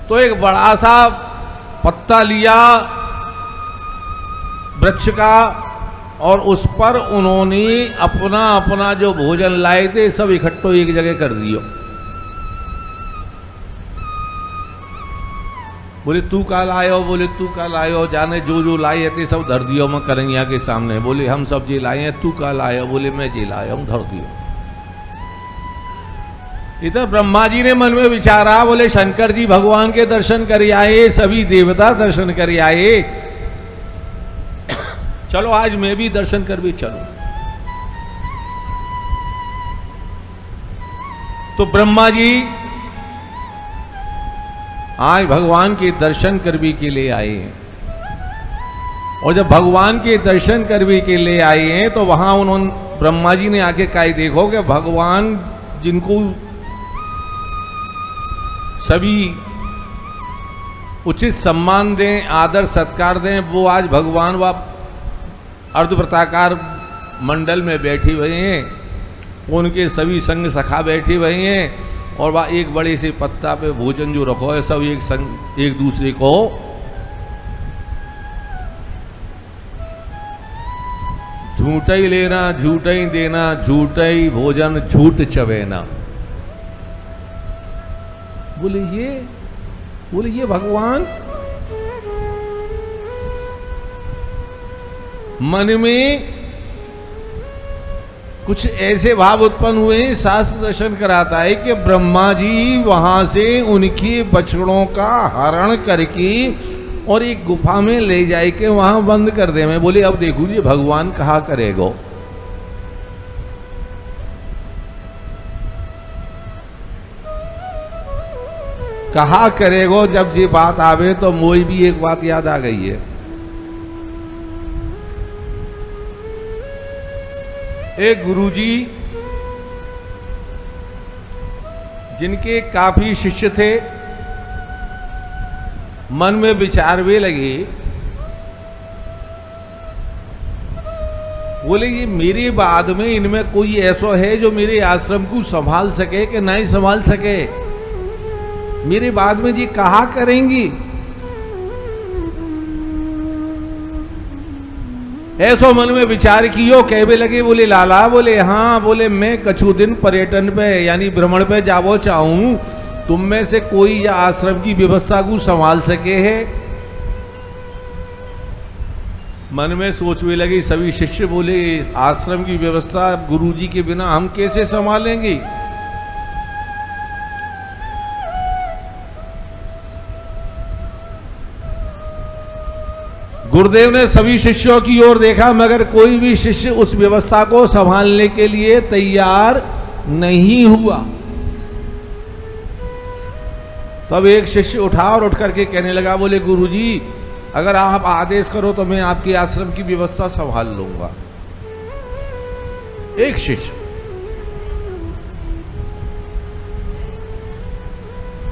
तो एक बड़ा सा पत्ता लिया वृक्ष का और उस पर उन्होंने अपना अपना जो भोजन लाए थे सब इकट्ठो एक जगह कर दियो। बोले तू का लायो, बोले तू का लायो, जाने जो जो लाए थे सब धर दियो मैं कन्हैया के सामने। बोले हम सब जी लाए हैं, तू का लायो, बोले मैं जी लाया हूं, धर दियो। इधर ब्रह्मा जी ने मन में विचारा, बोले शंकर जी भगवान के दर्शन कर आए, सभी देवता दर्शन कर आए, चलो आज मैं भी दर्शन कर भी चलूं। तो ब्रह्मा जी आज भगवान के दर्शन करने के लिए आए हैं। और जब भगवान के दर्शन करने के लिए आए हैं तो वहां उन्होंने ब्रह्मा जी ने आके कहा, देखो कि भगवान जिनको सभी उचित सम्मान दें, आदर सत्कार दें, वो आज भगवान व अर्धवृत्ताकार मंडल में बैठी हुए हैं, उनके सभी संग सखा बैठी हुए हैं और वह एक बड़े से पत्ता पे भोजन जो रखो है सब एक संग एक दूसरे को झूठा ही लेना, झूठा ही देना, झूठा ही भोजन, झूठ चवेना। बोले ये भगवान मन में कुछ ऐसे भाव उत्पन्न हुए। शास्त्र दर्शन कराता है कि ब्रह्मा जी वहां से उनके बछड़ों का हरण करके और एक गुफा में ले जाए के वहां बंद कर दे। मैं बोले अब देखू जी भगवान कहा करेगो। कहा करेगो जब ये बात आवे तो मोई भी एक बात याद आ गई है। एक गुरुजी जिनके काफी शिष्य थे, मन में विचार वे लगे, बोले ये मेरे बाद में इनमें कोई ऐसा है जो मेरे आश्रम को संभाल सके कि नहीं संभाल सके, मेरे बाद में जी कहा करेंगी। ऐसो मन में विचार कियो, कहवे लगे, बोले लाला, बोले हाँ, बोले मैं कछु दिन पर्यटन पे यानी भ्रमण पे जावो चाहूं, तुम में से कोई या आश्रम की व्यवस्था को संभाल सके है। मन में सोचने लगे सभी शिष्य, बोले आश्रम की व्यवस्था गुरुजी के बिना हम कैसे संभालेंगे। गुरुदेव ने सभी शिष्यों की ओर देखा मगर कोई भी शिष्य उस व्यवस्था को संभालने के लिए तैयार नहीं हुआ। तब एक शिष्य उठा और उठ करके कहने लगा, बोले गुरुजी अगर आप आदेश करो तो मैं आपके आश्रम की व्यवस्था संभाल लूंगा। एक शिष्य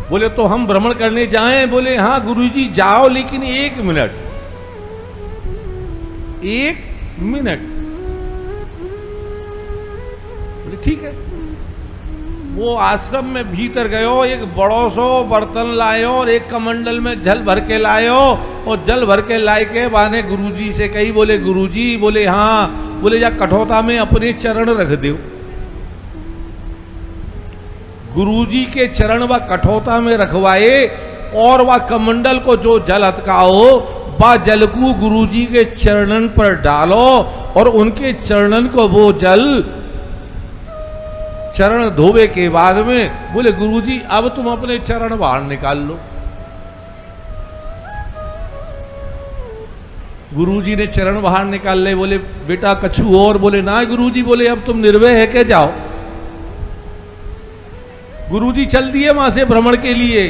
बोले तो हम भ्रमण करने जाएं। बोले हाँ गुरुजी जाओ, लेकिन 1 मिनट 1 मिनट। बोले ठीक है। वो आश्रम में भीतर गयो, एक बड़ो सो बर्तन लायो और एक कमंडल में जल भर के लायो और जल भर के लाए के बाने गुरुजी से कही, बोले गुरुजी, बोले हाँ, बोले जा कठौता में अपने चरण रख दो। गुरुजी के चरण व कठौता में रखवाए और वह कमंडल को जो जल अटकाओ वह जल को गुरुजी के चरणन पर डालो और उनके चरणन को वो जल चरण धोवे के बाद में बोले गुरुजी अब तुम अपने चरण बाहर निकाल लो। गुरुजी ने चरण बाहर निकाल ले। बोले बेटा कछु और। बोले ना गुरुजी, बोले अब तुम निर्भय है के जाओ। गुरुजी चल दिए वहां से भ्रमण के लिए।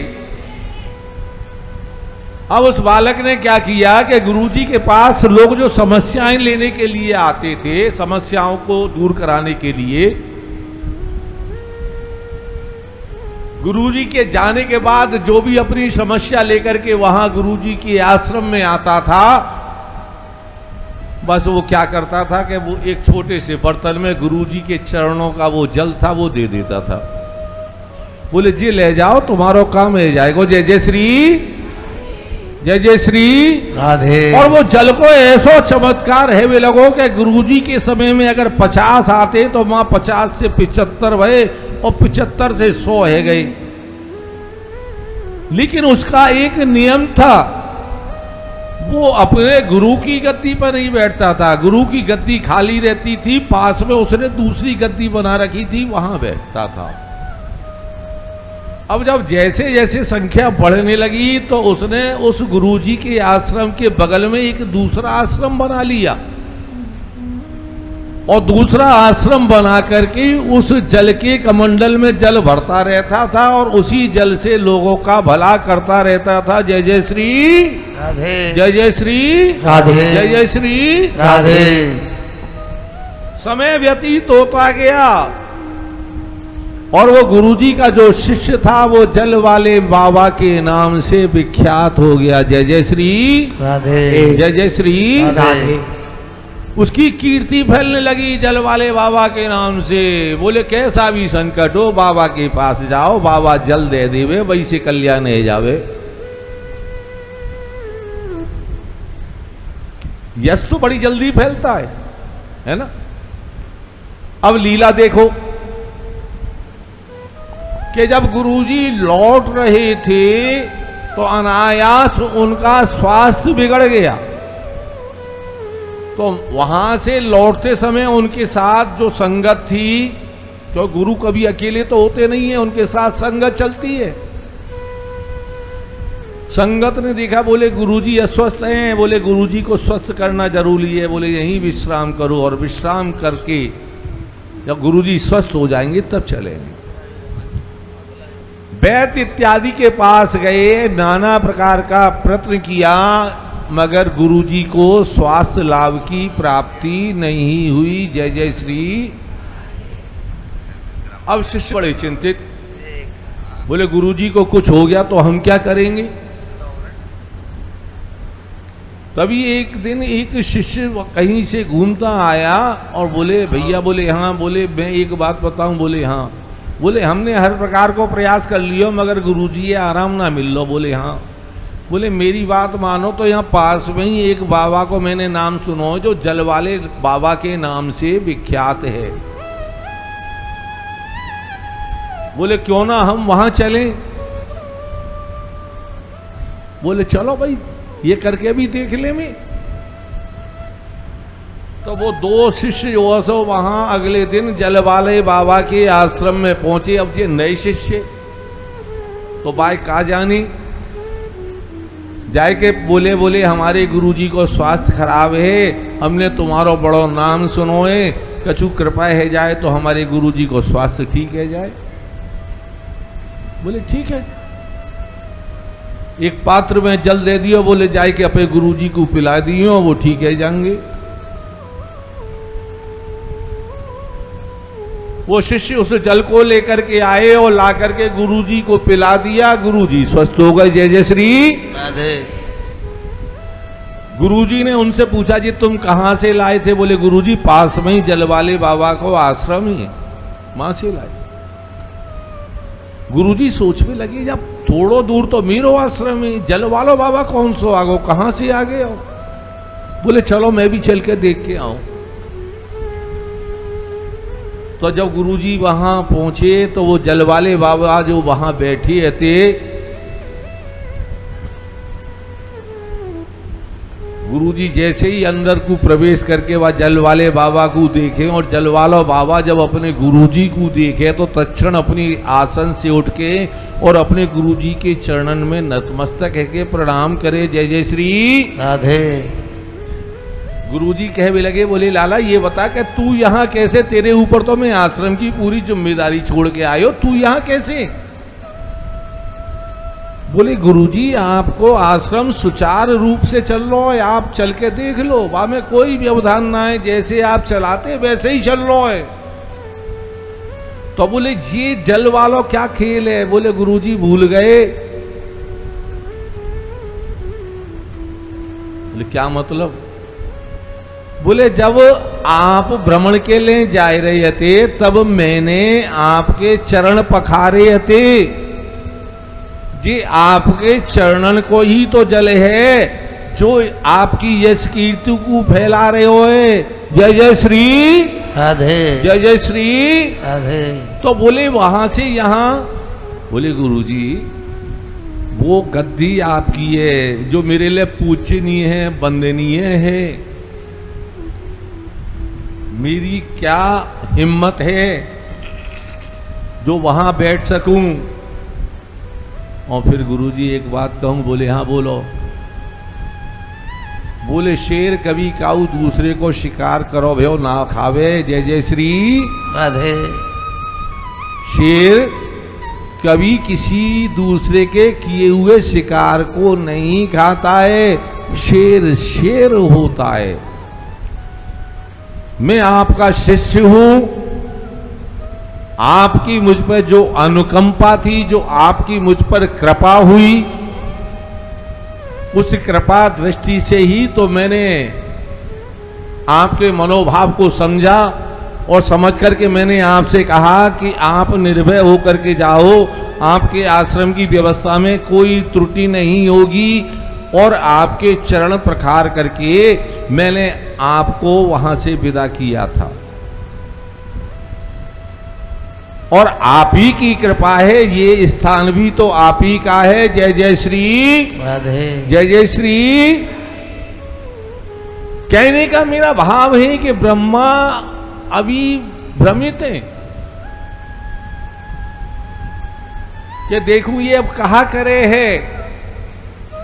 अब उस बालक ने क्या किया कि गुरुजी के पास लोग जो समस्याएं लेने के लिए आते थे, समस्याओं को दूर कराने के लिए, गुरुजी के जाने के बाद जो भी अपनी समस्या लेकर के वहां गुरुजी के आश्रम में आता था, बस वो क्या करता था कि वो एक छोटे से बर्तन में गुरुजी के चरणों का वो जल था वो दे देता था। बोले जी ले जाओ, तुम्हारो काम है जाएगो। जय जय श्री, जय जय श्री राधे। और वो जल को ऐसा चमत्कार है वे लोगों के, गुरुजी के समय में अगर 50 आते तो वहां 50 से 75 भये और 75 से 100 है गए। लेकिन उसका एक नियम था, वो अपने गुरु की गद्दी पर नहीं बैठता था। गुरु की गद्दी खाली रहती थी, पास में उसने दूसरी गद्दी बना रखी थी, वहां बैठता था। अब जब जैसे जैसे संख्या बढ़ने लगी तो उसने उस गुरुजी के आश्रम के बगल में एक दूसरा आश्रम बना लिया और दूसरा आश्रम बना करके उस जल के कमंडल में जल भरता रहता था और उसी जल से लोगों का भला करता रहता था। जय जय श्री राधे। जय जय श्री राधे। जय जय श्री राधे। समय व्यतीत होता गया और वो गुरुजी का जो शिष्य था वो जल वाले बाबा के नाम से विख्यात हो गया। जय जय श्री राधे। जय जय श्री राधे। उसकी कीर्ति फैलने लगी जल वाले बाबा के नाम से। बोले कैसा भी संकट हो बाबा के पास जाओ, बाबा जल दे देवे, वही से कल्याण है जावे। यश तो बड़ी जल्दी फैलता है ना। अब लीला देखो कि जब गुरुजी लौट रहे थे तो अनायास उनका स्वास्थ्य बिगड़ गया। तो वहां से लौटते समय उनके साथ जो संगत थी, तो गुरु कभी अकेले तो होते नहीं है, उनके साथ संगत चलती है। संगत ने देखा, बोले गुरुजी अस्वस्थ हैं, बोले गुरुजी को स्वस्थ करना जरूरी है, बोले यहीं विश्राम करो और विश्राम करके जब गुरुजी स्वस्थ हो जाएंगे तब चलेंगे। वैद्य इत्यादि के पास गए, नाना प्रकार का प्रयत्न किया, मगर गुरुजी को स्वास्थ्य लाभ की प्राप्ति नहीं हुई। जय जय श्री। अब शिष्य बड़े चिंतित, बोले गुरुजी को कुछ हो गया तो हम क्या करेंगे। तभी एक दिन एक शिष्य कहीं से घूमता आया और बोले भैया, बोले हाँ, बोले मैं एक बात बताऊं, बोले हाँ, बोले हमने हर प्रकार को प्रयास कर लियो मगर गुरुजी ये आराम ना मिल लो। बोले हाँ, बोले मेरी बात मानो तो यहाँ पास में ही एक बाबा को मैंने नाम सुनो जो जल वाले बाबा के नाम से विख्यात है। बोले क्यों ना हम वहां चलें। बोले चलो भाई ये करके भी देख ले में। तो वो दो शिष्य जो सो वहां अगले दिन जल वाले बाबा के आश्रम में पहुंचे। अब ये नए शिष्य तो बाय का जानी जाए के बोले हमारे गुरुजी को स्वास्थ्य खराब है, हमने तुम्हारो बड़ो नाम सुनो है, कछु कृपा है जाए तो हमारे गुरुजी को स्वास्थ्य ठीक है जाए। बोले ठीक है। एक पात्र में जल दे दियो, बोले जाए के अपने गुरुजी को पिला दियो, वो ठीक है जाएंगे। वो शिष्य उस जल को लेकर के आए और ला करके गुरुजी को पिला दिया, गुरुजी स्वस्थ हो गए। जय जय श्री राधे। गुरुजी ने उनसे पूछा जी तुम कहां से लाए थे। बोले गुरुजी पास में ही जल वाले बाबा को आश्रम ही है, वहां से लाए। गुरुजी सोचने लगे जब थोड़ो दूर तो मेरो आश्रम है, जल वालो बाबा कौन सो आगो, कहां से आ गए हो। बोले चलो मैं भी चल के देख के आऊं। तो जब गुरुजी वहां पहुंचे तो वो जल वाले बाबा जो वहां बैठे थे, गुरुजी जैसे ही अंदर को प्रवेश करके वह जल वाले बाबा को देखे और जल वाला बाबा जब अपने गुरुजी को देखे तो तत्क्षण अपनी आसन से उठ के और अपने गुरुजी के चरणन में नतमस्तक है के प्रणाम करे। जय जय श्री राधे। गुरुजी कहने लगे, बोले लाला ये बता कि तू यहाँ कैसे, तेरे ऊपर तो मैं आश्रम की पूरी जिम्मेदारी छोड़ के आयो, तू यहाँ कैसे। बोले गुरुजी आपको आश्रम सुचारू रूप से चल लो है, आप चल के देख लो, वहां में कोई व्यवधान ना है, जैसे आप चलाते वैसे ही चल लो है। तो बोले ये जल वालों क्या खेल है। बोले गुरुजी भूल गए। बोले क्या मतलब। बोले जब आप भ्रमण के लिए जा रहे थे तब मैंने आपके चरण पखारे थे जी। आपके चरणन को ही तो जल है जो आपकी यश कीर्ति को फैला रहे हो। जय जय श्री राधे, जय जय श्री राधे। तो बोले वहां से यहां, बोले गुरुजी वो गद्दी आपकी है जो मेरे लिए पूजनीय है, वंदनीय है। मेरी क्या हिम्मत है जो वहां बैठ सकूं। और फिर गुरुजी एक बात कहूं, बोले हाँ बोलो। बोले शेर कभी काऊ दूसरे को शिकार करो भयो ना खावे। जय जय श्री राधे। शेर कभी किसी दूसरे के किए हुए शिकार को नहीं खाता है। शेर शेर होता है। मैं आपका शिष्य हूं। आपकी मुझ पर जो अनुकंपा थी, जो आपकी मुझ पर कृपा हुई, उस कृपा दृष्टि से ही तो मैंने आपके मनोभाव को समझा और समझ करके मैंने आपसे कहा कि आप निर्भय होकर के जाओ। आपके आश्रम की व्यवस्था में कोई त्रुटि नहीं होगी। और आपके चरण प्रखार करके मैंने आपको वहां से विदा किया था। और आप ही की कृपा है, ये स्थान भी तो आप ही का है। जय जय श्री राधे, जय जय श्री। कहने का मेरा भाव है कि ब्रह्मा अभी भ्रमित हैं कि देखूं ये अब कहा करे है।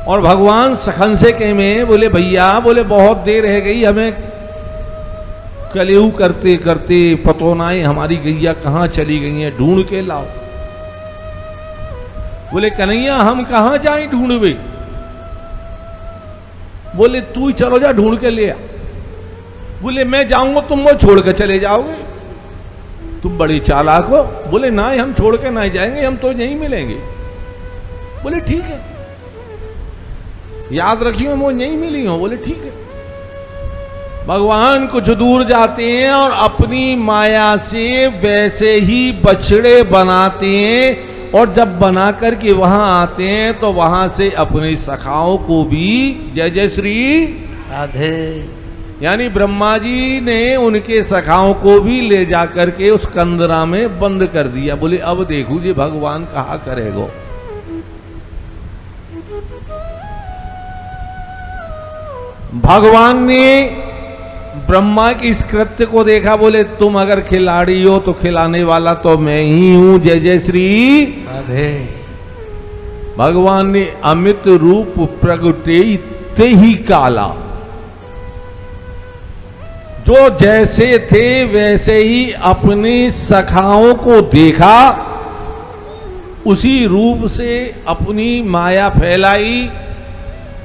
और भगवान सखन से कहे में बोले भैया, बोले बहुत देर रह गई, हमें कलेऊ करते करते पतोनाएं हमारी गैया कहां चली गई हैं, ढूंढ के लाओ। बोले कन्हैया हम कहां जाएं ढूंढवे। बोले तू ही चलो जा ढूंढ के ले आ। बोले मैं जाऊंगा तुम वो छोड़ के चले जाओगे, तुम बड़ी चालाक हो। बोले ना हम छोड़ के ना जाएंगे, हम तो यहीं मिलेंगे। बोले ठीक है, याद रखियो वो यहीं मिली हो। बोले ठीक है। भगवान कुछ दूर जाते हैं और अपनी माया से वैसे ही बछड़े बनाते हैं। और जब बना करके वहां आते हैं तो वहां से अपने सखाओं को भी, जय जय श्री राधे, यानी ब्रह्मा जी ने उनके सखाओं को भी ले जाकर के उस कंदरा में बंद कर दिया। बोले अब देखू जी भगवान कहा करेगो। भगवान ने ब्रह्मा की इस कृत्य को देखा। बोले तुम अगर खिलाड़ी हो तो खिलाने वाला तो मैं ही हूं। जय जय श्री राधे। भगवान ने अमित रूप प्रगटे ते ही काला, जो जैसे थे वैसे ही अपने सखाओं को देखा, उसी रूप से अपनी माया फैलाई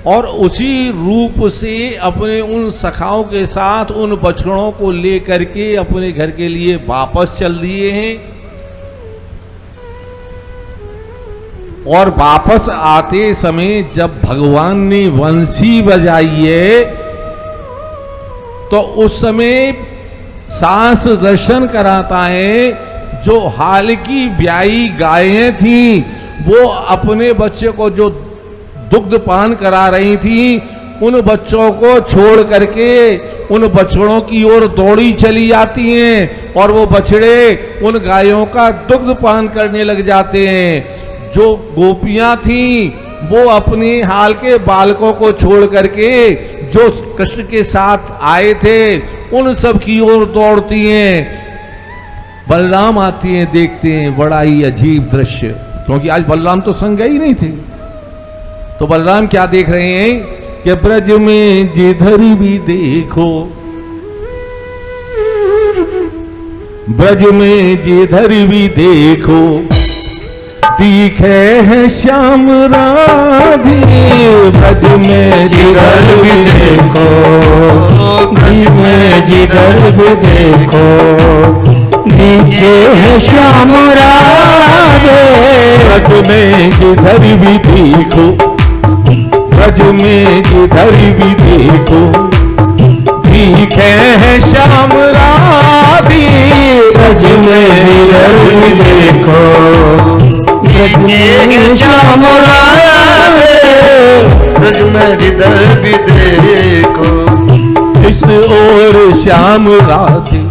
और उसी रूप से अपने उन सखाओं के साथ उन बछड़ों को लेकर के अपने घर के लिए वापस चल दिए हैं। और वापस आते समय जब भगवान ने वंशी बजाई है तो उस समय सांस दर्शन कराता है। जो हाल की ब्याई गायें थी वो अपने बच्चे को जो दुग्ध पान करा रही थी, उन बच्चों को छोड़ करके उन बछड़ों की ओर दौड़ी चली जाती हैं और वो बछड़े उन गायों का दुग्ध पान करने लग जाते हैं। जो गोपियां थीं वो अपने हाल के बालकों को छोड़ करके जो कृष्ण के साथ आए थे उन सब की ओर दौड़ती हैं। बलराम आती हैं, देखते हैं, बड़ा ही अजीब दृश्य, क्योंकि आज बलराम तो संग ही नहीं थे। तो बलराम क्या देख रहे हैं कि ब्रज में जिधर भी देखो, ब्रज में जिधर भी देखो दिखे है श्याम राधे। ब्रज में जिधर भी देखो, ब्रज में जिधर भी देखो दिखे है श्याम राधे। ब्रज में जिधर भी देखो, ब्रज में जिधर भी देखो भीखे हैं श्याम राधे ब्रज में विरल देखो, ब्रज में श्याम राधे, ब्रज में हृदय भी देखो। इस ओर श्याम राधे,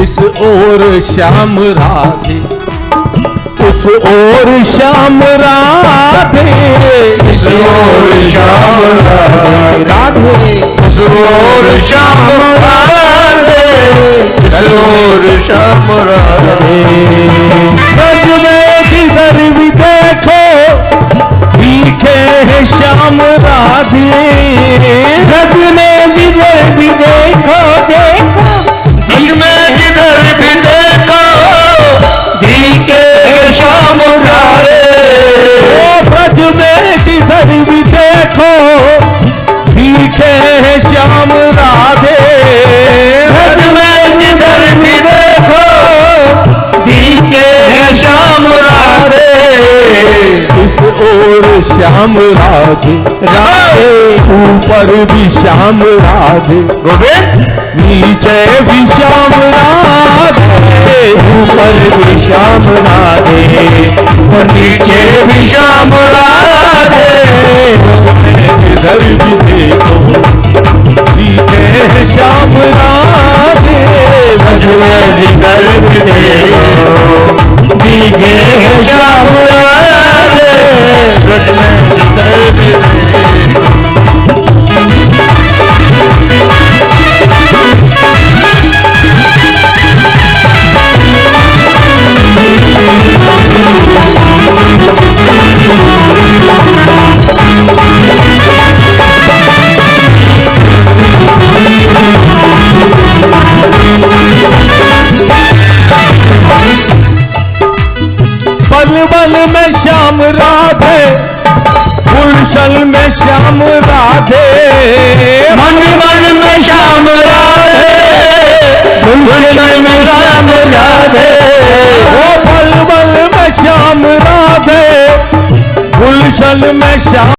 इस ओर श्याम राधे, इस ओर श्याम राधे, इस ओर श्याम राधे, इस ओर श्याम राधे, इस ओर श्याम राधे। ब्रज में जिधर भी देखो भीखे हैं श्याम राधे, ब्रज में जिधर भी देखो देखो, ब्रज में जिधर भी देखो, भीखे श्याम राधे। ओ ब्रज में जिधर भी देखो भीखे हैं श्याम राधे, ब्रज में जिधर भी देखो, भीखे श्याम राधे। इस ओर श्याम राधे राधे, ऊपर भी श्याम राधे, गोविंद नीचे भी श्याम राधे, ऊपर भी श्याम राधे, और नीचे भी श्याम राधे। इधर भी देखो भीखे हैं श्याम राधे, ब्रज में जिधर भी देखो, भीखे श्याम राधे, ब्रज में जिधर भी देखो। बल बल में श्याम राधे, गुलशन में श्याम राधे, मन मन में श्याम राधे, गुलशन में श्याम राधे। ओ बल बल में श्याम राधे, गुलशन में श्याम